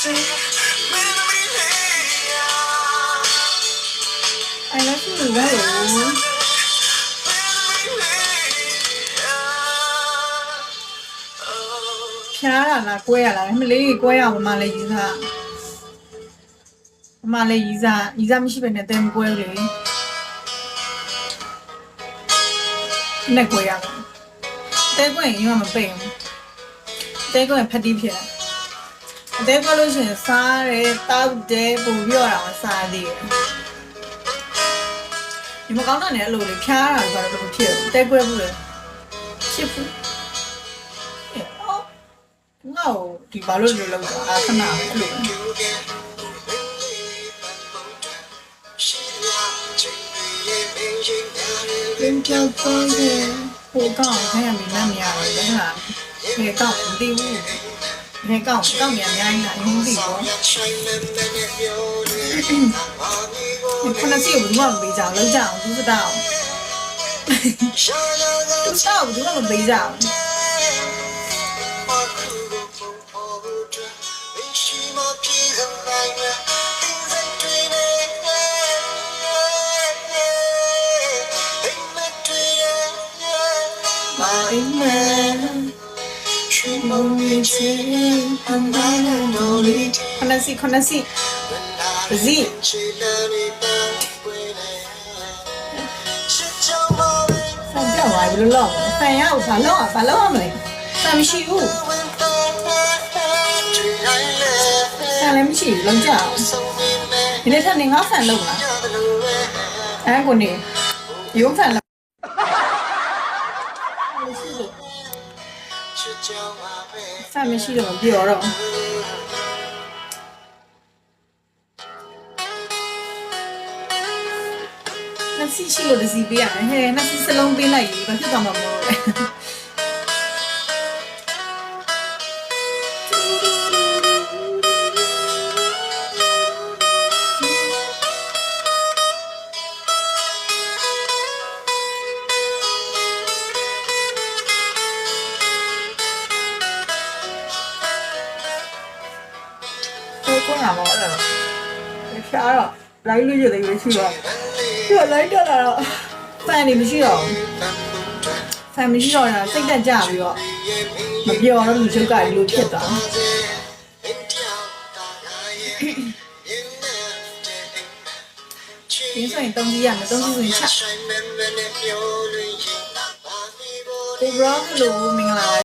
I love you ဘာလို့ဖြားတာလားကွဲရလားမလေးကွဲရအောင်မလေးကြီးစားမလေးကြီးစားမရှိပဲနဲ့တဲမကွဲလေနဲ့ကွဲရမှာတဲကွဲရင်မပိတ်ဘူးတဲကွဲဖတ်တီးဖြစ်တာတဲကွဲလို့ရှိရင်စားတယ်တောက်တယ်ပူပြော့တာစားသေးတယ်ဒီမကောင်းတာနဲ့အဲ့လိုလေဖြားတာဆိုတော့ဖြစ်တဲကွဲဘူးလေဖြစ်ဘူးငါ့ကိုဒီဘာလို့လဲလောက်တာခဏပဲအဲ့လိုပြန်ကြောက်တော့ဟိုကောင်ခိုင်းရမိမမရတယ်ဒါကဘယ်ကောင်မသိဘူးဘယ်ကောင်မြန်အများကြီးလားအင်းသိပေါ့ခုနကစီကိုဘူးမပေးကြအောင်လောက်ကြအောင်သူစတောက်သူစတောက်ဘူးမပေးကြအောင်ခဏစီဇီဆန်ပြောင်းသွားပြီလို့လောက်ဆန်ရအောင်ဘာလောက်ရမလဲဆန်မရှိဘူးဆန်လည်းမရှိဘူးလောက်ကြအောင်ဒီနေ့ထပ်နေငါဆန်လောက်လားအဲကိုနေရုံးဆန်လောက်ဆန်မရှိတော့ပြောတော့နစီရှိလို့ဒီစီပေးရတယ်ဟဲ့နစီစလုံးပေးလိုက်ရင်ဘာဖြစ်သွားမှာမလို့လဲကိုရမှာအဲ့ဒါဖြားတော့လိုက်လို့ရတယ်မရှိတော့ပြလိုက်တော့တော့ဖန်နေမရှိတော့ဖန်မရှိတော့စိတ်တက်ကြပြီးတော့မပြောတော့လူချုပ်ကဒီလိုဖြစ်သွားဒီဆိုရင်တုံးကြီးရမယ်တုံးကြီးဆိုရင်ချက်ကိုဘရော့လို့မင်္ဂလာ